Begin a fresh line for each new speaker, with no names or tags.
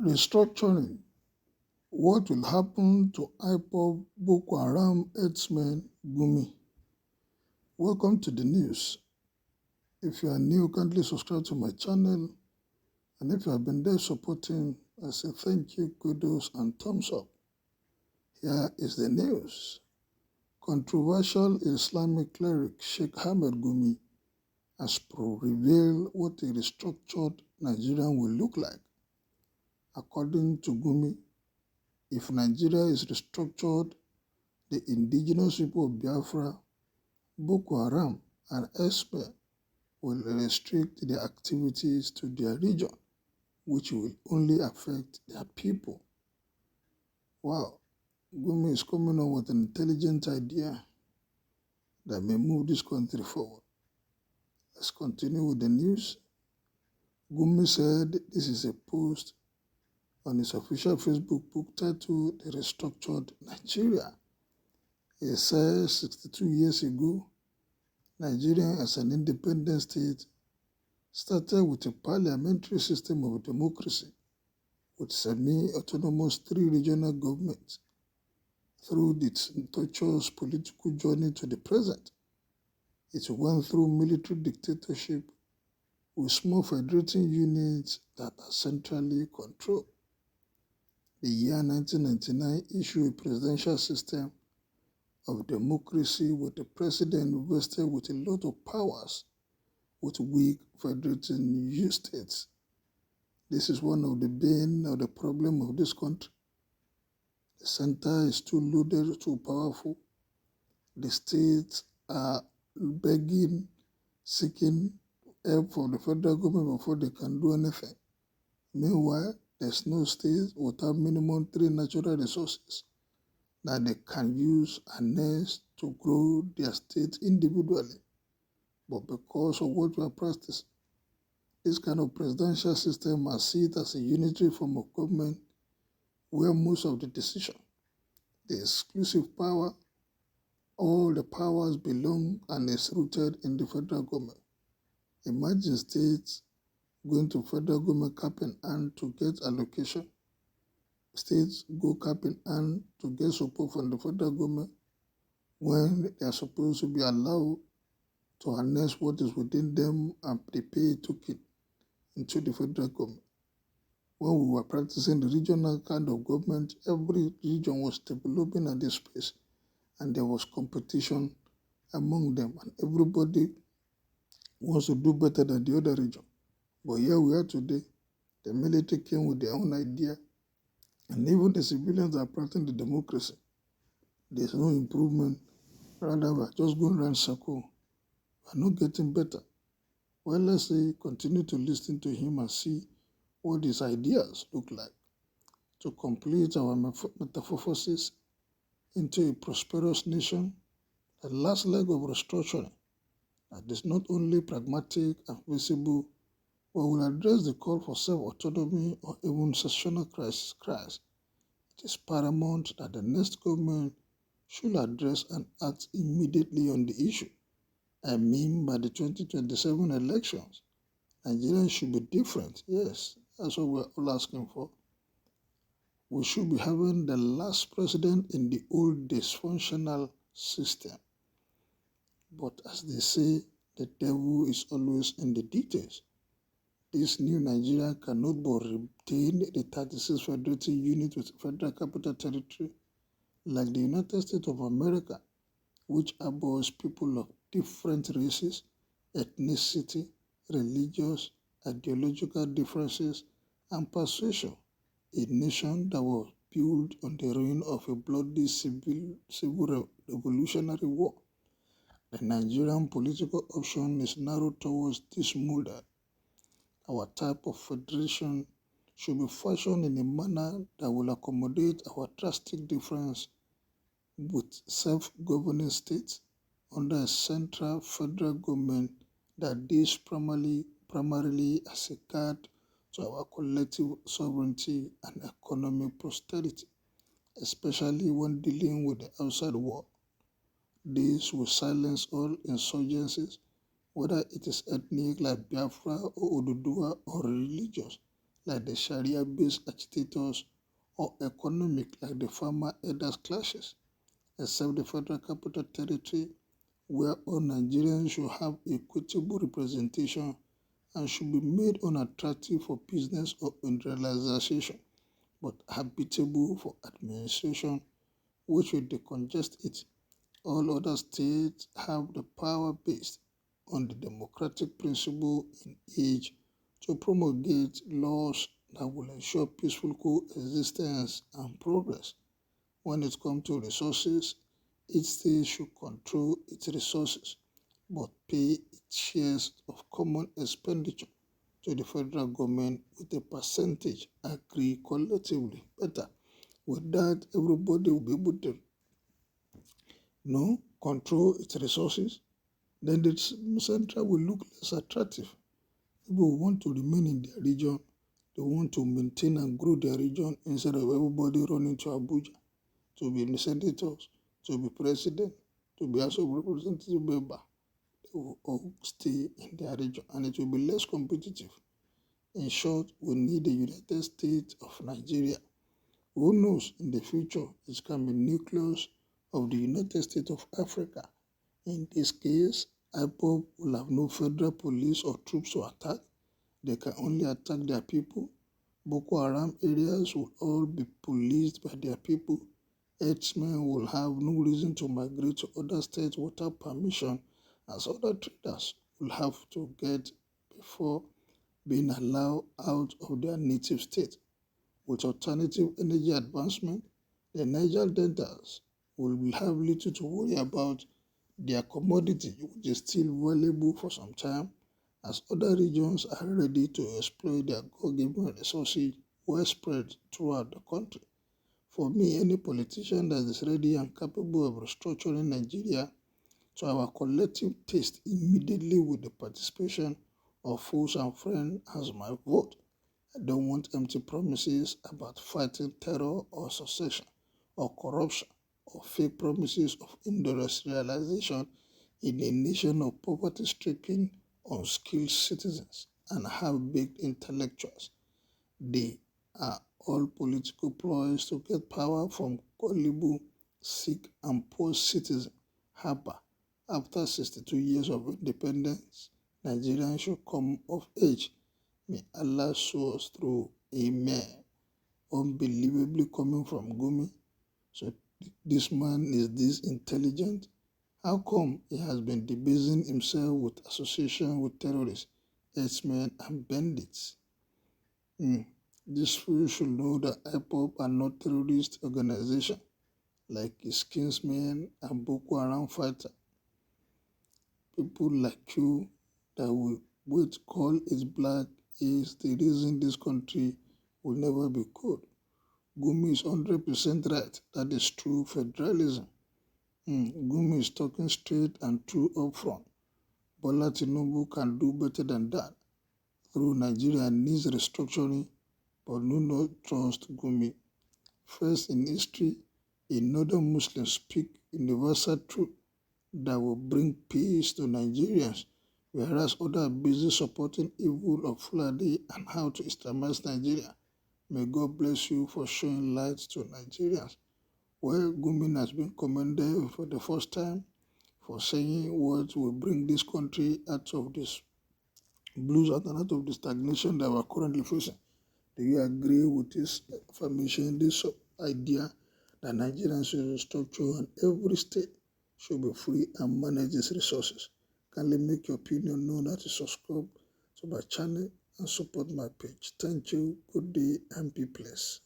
Restructuring. What will happen to IPOB Boko Haram herdsman Gumi? Welcome to the news. If you are new, kindly subscribe to my channel. And if you have been there supporting, I say thank you, kudos, and thumbs up. Here is the news. Controversial Islamic cleric Sheikh Ahmed Gumi has revealed what a restructured Nigeria will look like. According to Gumi, if Nigeria is restructured, the indigenous people of Biafra, Boko Haram, and elsewhere will restrict their activities to their region, which will only affect their people. Wow, Gumi is coming up with an intelligent idea that may move this country forward. Let's continue with the news. Gumi said this is a post on his official Facebook book titled The Restructured Nigeria. He says 62 years ago, Nigeria as an independent state started with a parliamentary system of democracy with semi-autonomous three regional governments. Through its tortuous political journey to the present, it went through military dictatorship with small federating units that are centrally controlled. The year 1999 issued a presidential system of democracy with the president vested with a lot of powers with weak federating states. This is one of the bane of the problem of this country. The center is too loaded, too powerful. The states are begging, seeking help from the federal government before they can do anything. Meanwhile, there's no state without minimum 3 natural resources that they can use and harness to grow their state individually. But because of what we are practicing, this kind of presidential system must see it as a unitary form of government where most of the decision, the exclusive power, all the powers belong and is rooted in the federal government. Imagine states going to federal government cap in hand to get allocation. States go cap in hand to get support from the federal government when they are supposed to be allowed to harness what is within them and prepare a token into the federal government. When we were practicing the regional kind of government, every region was developing at this space and there was competition among them and everybody wants to do better than the other region. But here we are today, the military came with their own idea, and even the civilians are practicing the democracy. There's no improvement, rather we're just going around circle. We're not getting better. Well, let's say continue to listen to him and see what his ideas look like to complete our metamorphosis into a prosperous nation, the last leg of restructuring that is not only pragmatic and visible, but will address the call for self-autonomy or even secessional crisis. It is paramount that the next government should address and act immediately on the issue. I mean, by the 2027 elections, Nigeria should be different. Yes, that's what we're all asking for. We should be having the last president in the old dysfunctional system. But as they say, the devil is always in the details. This new Nigeria cannot but retain the 36 federating units with federal capital territory like the United States of America, which harbors people of different races, ethnicity, religious, ideological differences, and persuasion. A nation that was built on the ruin of a bloody civil revolutionary war. The Nigerian political option is narrowed towards this model. Our type of federation should be fashioned in a manner that will accommodate our drastic difference with self-governing states under a central federal government that deals primarily as a guard to our collective sovereignty and economic prosperity, especially when dealing with the outside world. This will silence all insurgencies, whether it is ethnic like Biafra or Oduduwa or religious like the Sharia-based agitators or economic like the farmer elders clashes, except the Federal Capital Territory, where all Nigerians should have equitable representation and should be made unattractive for business or industrialization, but habitable for administration, which will decongest it. All other states have the power based on the democratic principle in age to promulgate laws that will ensure peaceful coexistence and progress. When it comes to resources, each state should control its resources but pay its shares of common expenditure to the federal government with a percentage agreed collectively. Better. With that, everybody will be able to control its resources. Then the central will look less attractive. People will want to remain in their region. They want to maintain and grow their region instead of everybody running to Abuja to be senators, to be president, to be House of Representative member. They will all stay in their region and it will be less competitive. In short, we need the United States of Nigeria. Who knows, in the future, it can be nucleus of the United States of Africa. In this case, IPOB will have no federal police or troops to attack. They can only attack their people. Boko Haram areas will all be policed by their people. Herdsmen will have no reason to migrate to other states without permission, as other traders will have to get before being allowed out of their native state. With alternative energy advancement, the Niger Deltas will have little to worry about. Their commodity, which is still valuable for some time, as other regions are ready to exploit their God-given resources well spread throughout the country. For me, any politician that is ready and capable of restructuring Nigeria to our collective taste immediately with the participation of foes and friends has my vote. I don't want empty promises about fighting terror or secession or corruption or fake promises of industrialization in a nation of poverty-stricken, unskilled citizens and half-baked intellectuals. They are all political ploys to get power from gullible, sick, and poor citizens. Haba, after 62 years of independence, Nigerians should come of age. May Allah show us through. Amen. Unbelievably coming from Gumi. So this man is this intelligent. How come he has been debasing himself with association with terrorists, herdsmen, and bandits? This fool should know that IPOB are not terrorist organization like his kinsmen and Boko Haram fighter. People like you that will wait call it black is the reason this country will never be good. Gumi is 100% right. That is true federalism. Gumi is talking straight and true up front. Bola Tinubu can do better than that. Through Nigeria needs restructuring, but do not trust Gumi. First in history, a northern Muslim speak universal truth that will bring peace to Nigerians, whereas others are busy supporting evil of Fulani and how to Islamize Nigeria. May God bless you for showing light to Nigerians. Well, Gumi has been commended for the first time for saying what will bring this country out of this blues and out of the stagnation that we're currently facing. Do you agree with this affirmation, this idea that Nigerians should restructure and every state should be free and manage its resources? Kindly make your opinion known as you subscribe to my channel and support my page. Thank you, good day, and be blessed.